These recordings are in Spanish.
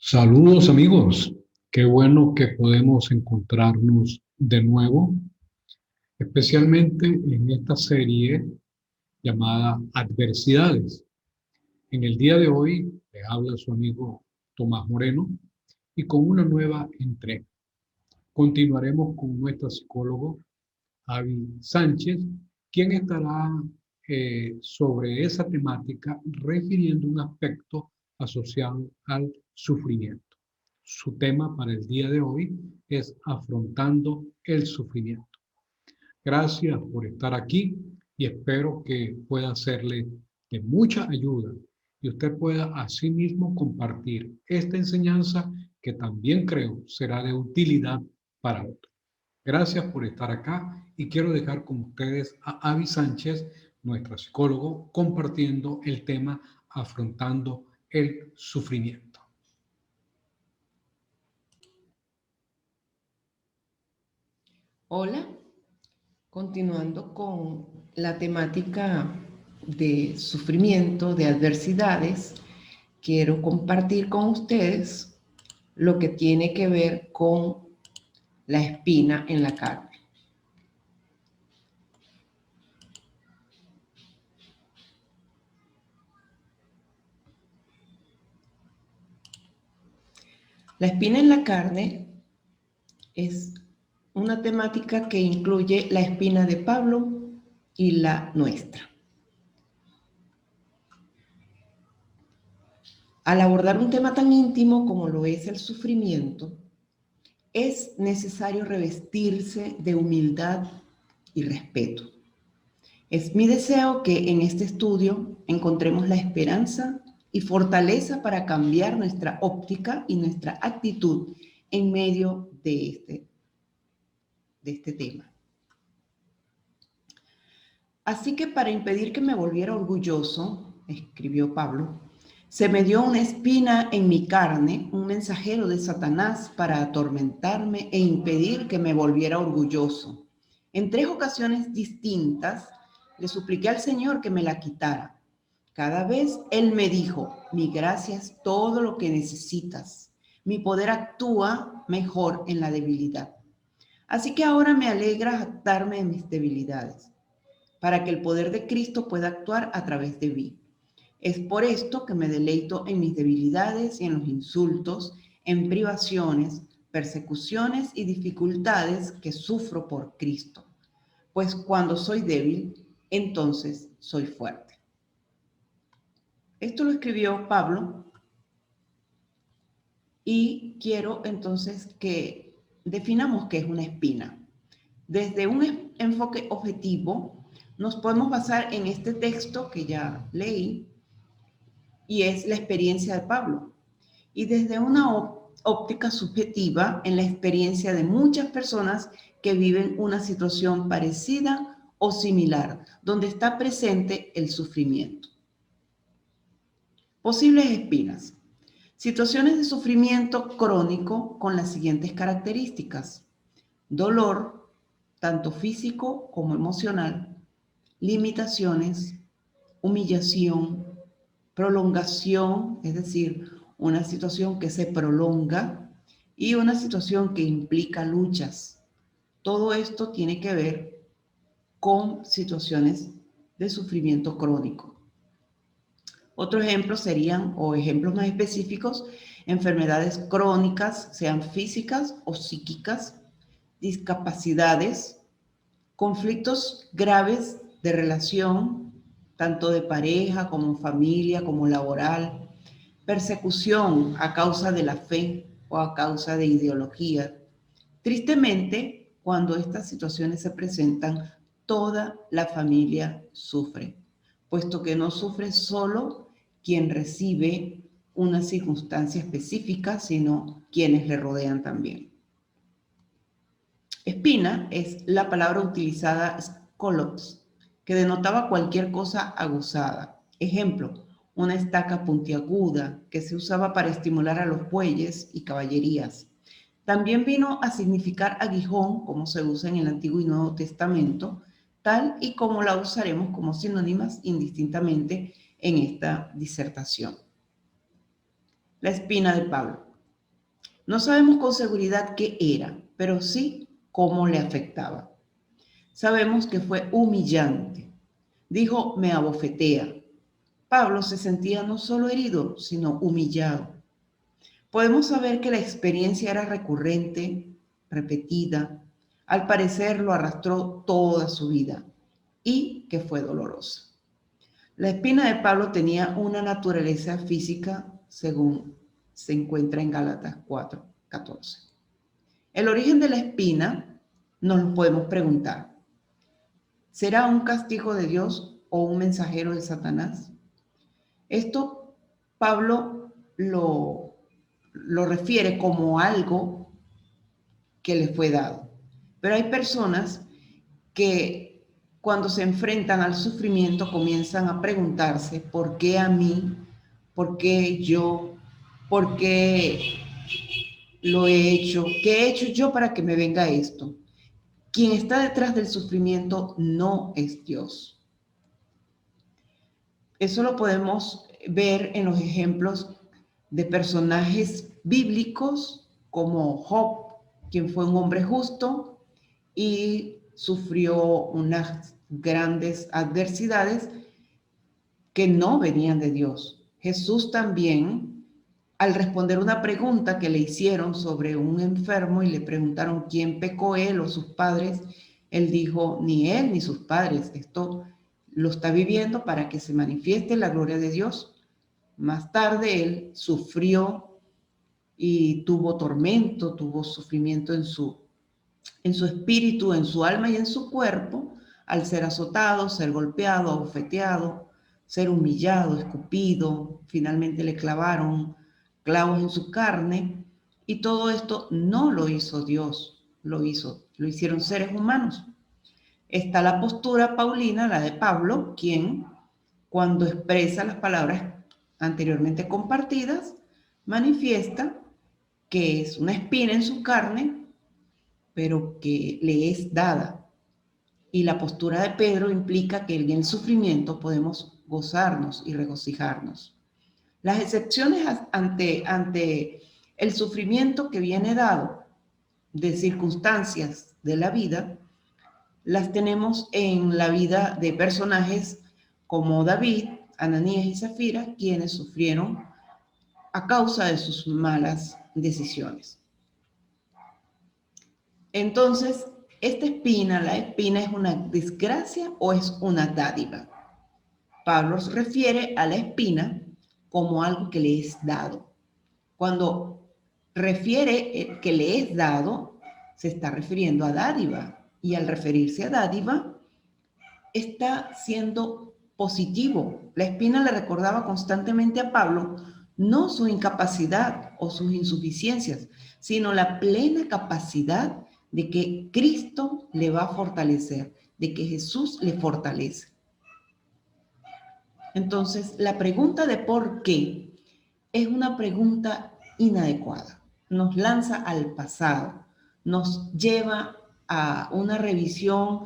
Saludos amigos, qué bueno que podemos encontrarnos de nuevo, especialmente en esta serie llamada Adversidades. En el día de hoy le habla su amigo Tomás Moreno y con una nueva entrega. Continuaremos con nuestra psicólogo Avi Sánchez, quien estará sobre esa temática refiriendo un aspecto asociado al sufrimiento. Su tema para el día de hoy es afrontando el sufrimiento. Gracias por estar aquí y espero que pueda serle de mucha ayuda y usted pueda asimismo compartir esta enseñanza que también creo será de utilidad para otros. Gracias por estar acá y quiero dejar con ustedes a Avi Sánchez, nuestra psicólogo, compartiendo el tema afrontando el sufrimiento. Hola, continuando con la temática de sufrimiento, de adversidades, quiero compartir con ustedes lo que tiene que ver con la espina en la carne. La espina en la carne es una temática que incluye la espina de Pablo y la nuestra. Al abordar un tema tan íntimo como lo es el sufrimiento, es necesario revestirse de humildad y respeto. Es mi deseo que en este estudio encontremos la esperanza y fortaleza para cambiar nuestra óptica y nuestra actitud en medio de este tema. Así que para impedir que me volviera orgulloso, escribió Pablo, se me dio una espina en mi carne, un mensajero de Satanás para atormentarme e impedir que me volviera orgulloso. En 3 ocasiones distintas le supliqué al Señor que me la quitara. Cada vez Él me dijo, mi gracia es todo lo que necesitas. Mi poder actúa mejor en la debilidad. Así que ahora me alegra jactarme en mis debilidades, para que el poder de Cristo pueda actuar a través de mí. Es por esto que me deleito en mis debilidades y en los insultos, en privaciones, persecuciones y dificultades que sufro por Cristo. Pues cuando soy débil, entonces soy fuerte. Esto lo escribió Pablo y quiero entonces que definamos qué es una espina. Desde un enfoque objetivo, nos podemos basar en este texto que ya leí y es la experiencia de Pablo. Y desde una óptica subjetiva, en la experiencia de muchas personas que viven una situación parecida o similar, donde está presente el sufrimiento. Posibles espinas. Situaciones de sufrimiento crónico con las siguientes características: dolor, tanto físico como emocional, limitaciones, humillación, prolongación, es decir, una situación que se prolonga y una situación que implica luchas. Todo esto tiene que ver con situaciones de sufrimiento crónico. Otro ejemplo serían, o ejemplos más específicos, enfermedades crónicas, sean físicas o psíquicas, discapacidades, conflictos graves de relación, tanto de pareja como familia, como laboral, persecución a causa de la fe o a causa de ideología. Tristemente, cuando estas situaciones se presentan, toda la familia sufre, puesto que no sufre solo quien recibe una circunstancia específica, sino quienes le rodean también. Espina es la palabra utilizada scolops, que denotaba cualquier cosa aguzada. Ejemplo, una estaca puntiaguda que se usaba para estimular a los bueyes y caballerías. También vino a significar aguijón, como se usa en el Antiguo y Nuevo Testamento, tal y como la usaremos como sinónimas indistintamente en esta disertación. La espina de Pablo. No sabemos con seguridad qué era, pero sí cómo le afectaba. Sabemos que fue humillante. Dijo, me abofetea. Pablo se sentía no solo herido, sino humillado. Podemos saber que la experiencia era recurrente, repetida. Al parecer lo arrastró toda su vida y que fue dolorosa. La espina de Pablo tenía una naturaleza física según se encuentra en Gálatas 4:14. El origen de la espina nos lo podemos preguntar. ¿Será un castigo de Dios o un mensajero de Satanás? Esto Pablo lo refiere como algo que le fue dado. Pero hay personas que cuando se enfrentan al sufrimiento comienzan a preguntarse, ¿por qué a mí? ¿Por qué yo? ¿Por qué lo he hecho? ¿Qué he hecho yo para que me venga esto? Quien está detrás del sufrimiento no es Dios. Eso lo podemos ver en los ejemplos de personajes bíblicos como Job, quien fue un hombre justo y sufrió unas grandes adversidades que no venían de Dios. Jesús también, al responder una pregunta que le hicieron sobre un enfermo y le preguntaron quién pecó, él o sus padres, él dijo, ni él ni sus padres, esto lo está viviendo para que se manifieste la gloria de Dios. Más tarde él sufrió y tuvo tormento, tuvo sufrimiento en su espíritu, en su alma y en su cuerpo, al ser azotado, ser golpeado, abofeteado, ser humillado, escupido, finalmente le clavaron clavos en su carne, y todo esto no lo hizo Dios, lo hicieron seres humanos. Está la postura paulina, la de Pablo, quien, cuando expresa las palabras anteriormente compartidas, manifiesta que es una espina en su carne, pero que le es dada. Y la postura de Pedro implica que en el sufrimiento podemos gozarnos y regocijarnos. Las excepciones ante el sufrimiento que viene dado de circunstancias de la vida, las tenemos en la vida de personajes como David, Ananías y Zafira, quienes sufrieron a causa de sus malas decisiones. Entonces, la espina es una desgracia o es una dádiva. Pablo se refiere a la espina como algo que le es dado. Cuando refiere que le es dado, se está refiriendo a dádiva. Y al referirse a dádiva, está siendo positivo. La espina le recordaba constantemente a Pablo no su incapacidad o sus insuficiencias, sino la plena capacidad de que Cristo le va a fortalecer, de que Jesús le fortalece. Entonces, la pregunta de por qué es una pregunta inadecuada. Nos lanza al pasado, nos lleva a una revisión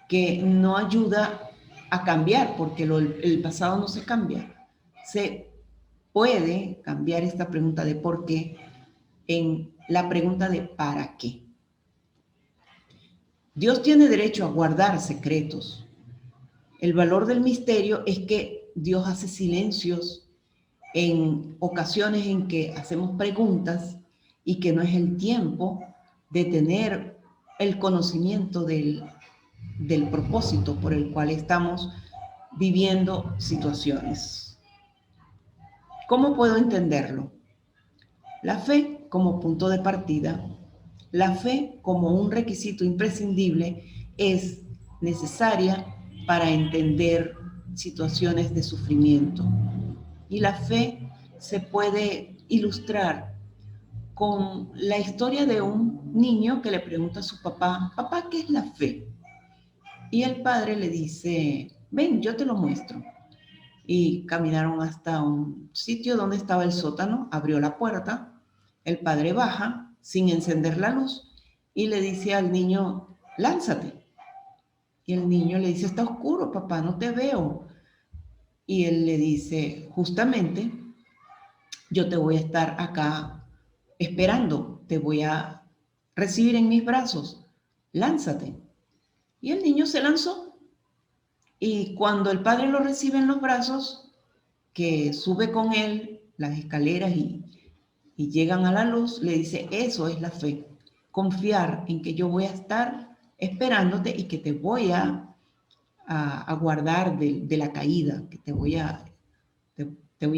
que no ayuda a cambiar, porque el pasado no se cambia. Se puede cambiar esta pregunta de por qué en la pregunta de para qué. Dios tiene derecho a guardar secretos. El valor del misterio es que Dios hace silencios en ocasiones en que hacemos preguntas y que no es el tiempo de tener el conocimiento del propósito por el cual estamos viviendo situaciones. ¿Cómo puedo entenderlo? La fe como punto de partida, la fe como un requisito imprescindible es necesaria para entender situaciones de sufrimiento. Y la fe se puede ilustrar con la historia de un niño que le pregunta a su papá, papá, ¿qué es la fe? Y el padre le dice, ven, yo te lo muestro. Y caminaron hasta un sitio donde estaba el sótano, abrió la puerta, el padre baja sin encender la luz y le dice al niño, lánzate. Y el niño le dice, está oscuro, papá, no te veo. Y él le dice, justamente, yo te voy a estar acá esperando. te voy a recibir en mis brazos, lánzate. Y el niño se lanzó. Y cuando el padre lo recibe en los brazos, que sube con él las escaleras y llegan a la luz, le dice, eso es la fe, confiar en que yo voy a estar esperándote y que te voy a guardar de la caída, que te voy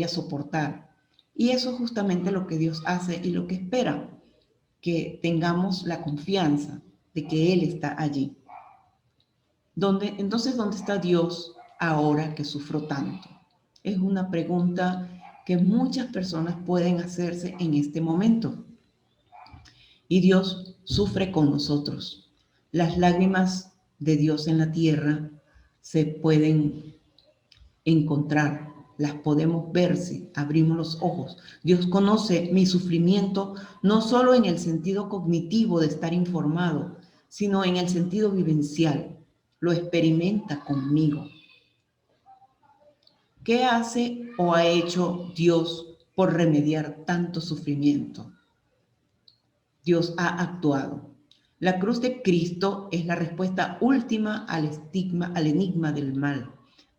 a soportar. Y eso es justamente lo que Dios hace y lo que espera, que tengamos la confianza de que Él está allí. Entonces, ¿dónde está Dios ahora que sufro tanto? Es una pregunta que muchas personas pueden hacerse en este momento. Y Dios sufre con nosotros. Las lágrimas de Dios en la tierra se pueden encontrar, las podemos ver si abrimos los ojos. Dios conoce mi sufrimiento no solo en el sentido cognitivo de estar informado, sino en el sentido vivencial. Lo experimenta conmigo. ¿Qué hace o ha hecho Dios por remediar tanto sufrimiento? Dios ha actuado. La cruz de Cristo es la respuesta última al enigma del mal.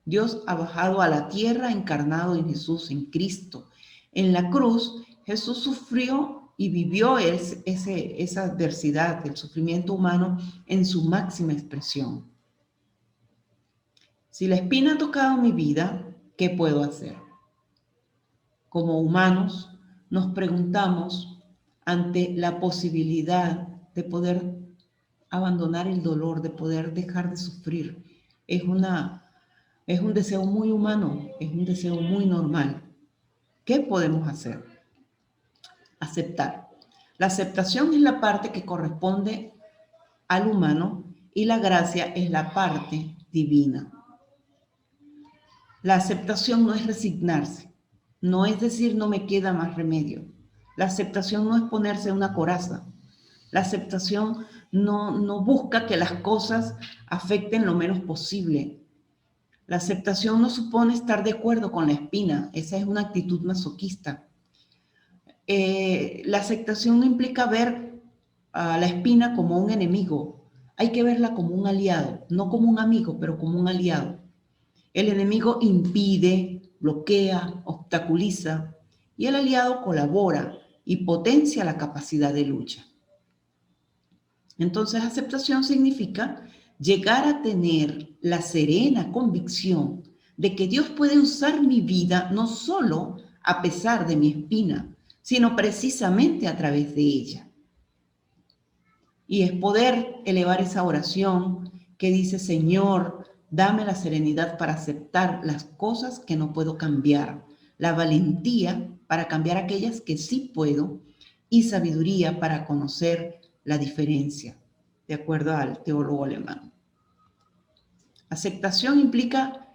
Dios ha bajado a la tierra encarnado en Jesús, en Cristo. En la cruz, Jesús sufrió y vivió esa adversidad, el sufrimiento humano en su máxima expresión. Si la espina ha tocado mi vida, ¿qué puedo hacer? Como humanos, nos preguntamos ante la posibilidad de poder abandonar el dolor, de poder dejar de sufrir. Es un deseo muy humano, es un deseo muy normal. ¿Qué podemos hacer? Aceptar. La aceptación es la parte que corresponde al humano y la gracia es la parte divina. La aceptación no es resignarse, no es decir no me queda más remedio. La aceptación no es ponerse una coraza. La aceptación no busca que las cosas afecten lo menos posible. La aceptación no supone estar de acuerdo con la espina, esa es una actitud masoquista. La aceptación no implica ver a la espina como un enemigo, hay que verla como un aliado, no como un amigo, pero como un aliado. El enemigo impide, bloquea, obstaculiza y el aliado colabora y potencia la capacidad de lucha. Entonces, aceptación significa llegar a tener la serena convicción de que Dios puede usar mi vida no solo a pesar de mi espina, sino precisamente a través de ella. Y es poder elevar esa oración que dice, Señor, dame la serenidad para aceptar las cosas que no puedo cambiar, la valentía para cambiar aquellas que sí puedo y sabiduría para conocer la diferencia, de acuerdo al teólogo alemán. Aceptación implica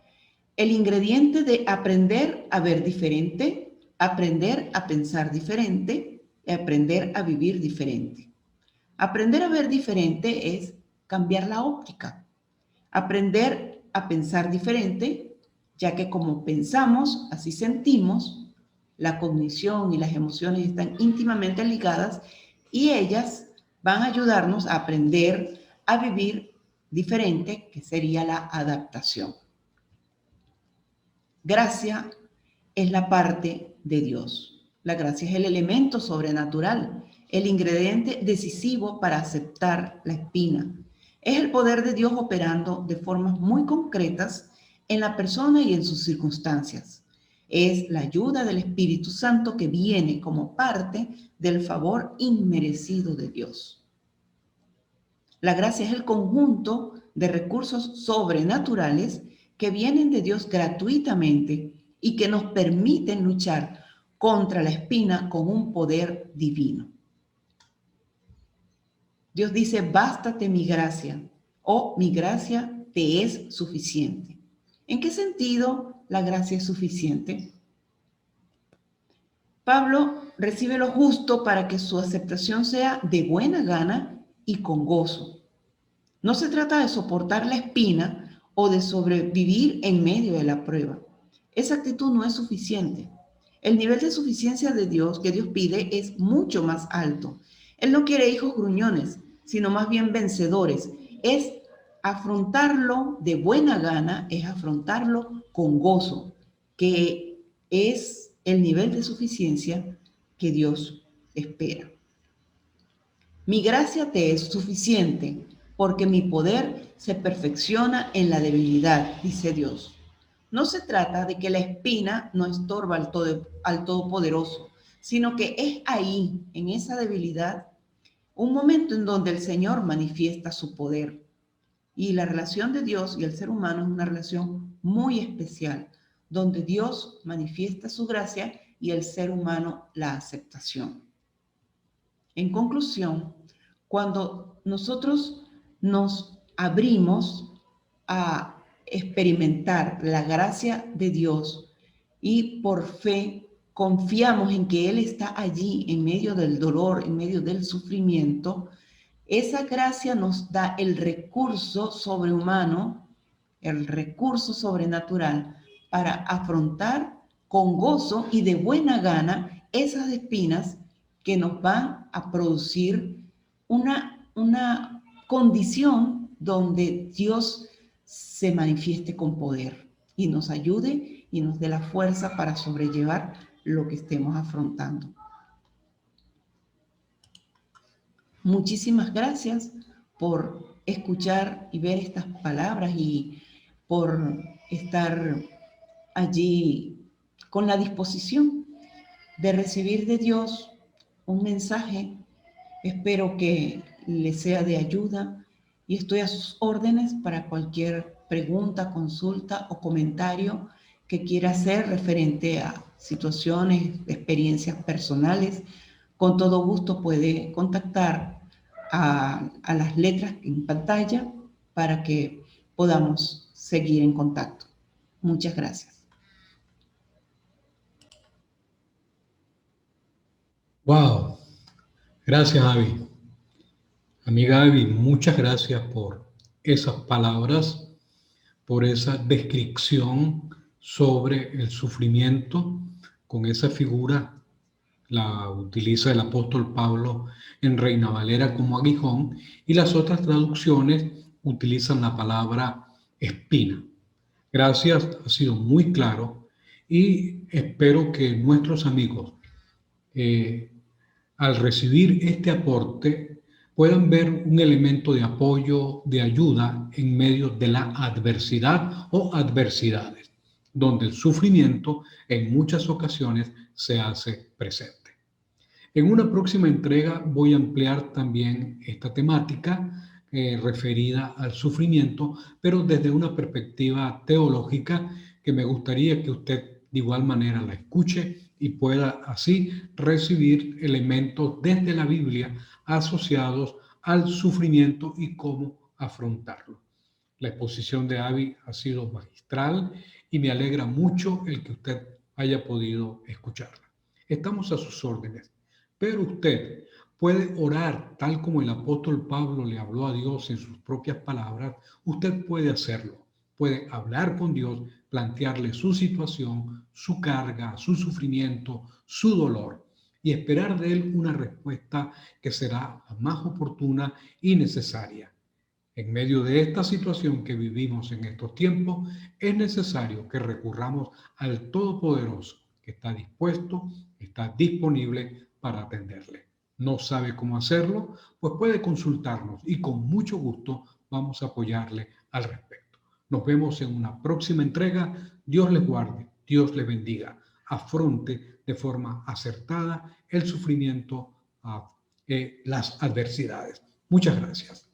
el ingrediente de aprender a ver diferente, aprender a pensar diferente y aprender a vivir diferente. Aprender a ver diferente es cambiar la óptica. Aprender a pensar diferente, ya que como pensamos, así sentimos, la cognición y las emociones están íntimamente ligadas y ellas van a ayudarnos a aprender a vivir diferente, que sería la adaptación. Gracia es la parte de Dios. La gracia es el elemento sobrenatural, el ingrediente decisivo para aceptar la espina. Es el poder de Dios operando de formas muy concretas en la persona y en sus circunstancias. Es la ayuda del Espíritu Santo que viene como parte del favor inmerecido de Dios. La gracia es el conjunto de recursos sobrenaturales que vienen de Dios gratuitamente y que nos permiten luchar contra la espina con un poder divino. Dios dice, bástate mi gracia, o mi gracia te es suficiente. ¿En qué sentido la gracia es suficiente? Pablo recibe lo justo para que su aceptación sea de buena gana y con gozo. No se trata de soportar la espina o de sobrevivir en medio de la prueba. Esa actitud no es suficiente. El nivel de suficiencia de Dios que Dios pide es mucho más alto. Él no quiere hijos gruñones, sino más bien vencedores. Es afrontarlo de buena gana, es afrontarlo con gozo, que es el nivel de suficiencia que Dios espera. Mi gracia te es suficiente, porque mi poder se perfecciona en la debilidad, dice Dios. No se trata de que la espina no estorba al Todopoderoso, sino que es ahí, en esa debilidad, un momento en donde el Señor manifiesta su poder. Y la relación de Dios y el ser humano es una relación muy especial, donde Dios manifiesta su gracia y el ser humano la aceptación. En conclusión, cuando nosotros nos abrimos a experimentar la gracia de Dios y por fe confiamos en que Él está allí en medio del dolor, en medio del sufrimiento, esa gracia nos da el recurso sobrehumano, el recurso sobrenatural para afrontar con gozo y de buena gana esas espinas que nos van a producir una condición donde Dios se manifieste con poder y nos ayude y nos dé la fuerza para sobrellevar lo que estemos afrontando. Muchísimas gracias por escuchar y ver estas palabras y por estar allí con la disposición de recibir de Dios un mensaje. Espero que les sea de ayuda y estoy a sus órdenes para cualquier pregunta, consulta o comentario que quiera hacer referente a situaciones, experiencias personales. Con todo gusto puede contactar a las letras en pantalla para que podamos seguir en contacto. Muchas gracias. Wow, gracias, Abby. Amiga Abby, muchas gracias por esas palabras, por esa descripción sobre el sufrimiento con esa figura. La utiliza el apóstol Pablo en Reina Valera como aguijón y las otras traducciones utilizan la palabra espina. Gracias, ha sido muy claro y espero que nuestros amigos al recibir este aporte puedan ver un elemento de apoyo, de ayuda en medio de la adversidad o adversidades, donde el sufrimiento en muchas ocasiones se hace presente. En una próxima entrega voy a ampliar también esta temática referida al sufrimiento, pero desde una perspectiva teológica que me gustaría que usted de igual manera la escuche y pueda así recibir elementos desde la Biblia asociados al sufrimiento y cómo afrontarlo. La exposición de Abby ha sido magistral y me alegra mucho el que usted haya podido escucharla. Estamos a sus órdenes. Pero usted puede orar tal como el apóstol Pablo le habló a Dios en sus propias palabras. Usted puede hacerlo. Puede hablar con Dios, plantearle su situación, su carga, su sufrimiento, su dolor y esperar de él una respuesta que será más oportuna y necesaria. En medio de esta situación que vivimos en estos tiempos, es necesario que recurramos al Todopoderoso, que está dispuesto, está disponible para atenderle. ¿No sabe cómo hacerlo? Pues puede consultarnos y con mucho gusto vamos a apoyarle al respecto. Nos vemos en una próxima entrega. Dios les guarde, Dios les bendiga. Afronte de forma acertada el sufrimiento, las adversidades. Muchas gracias.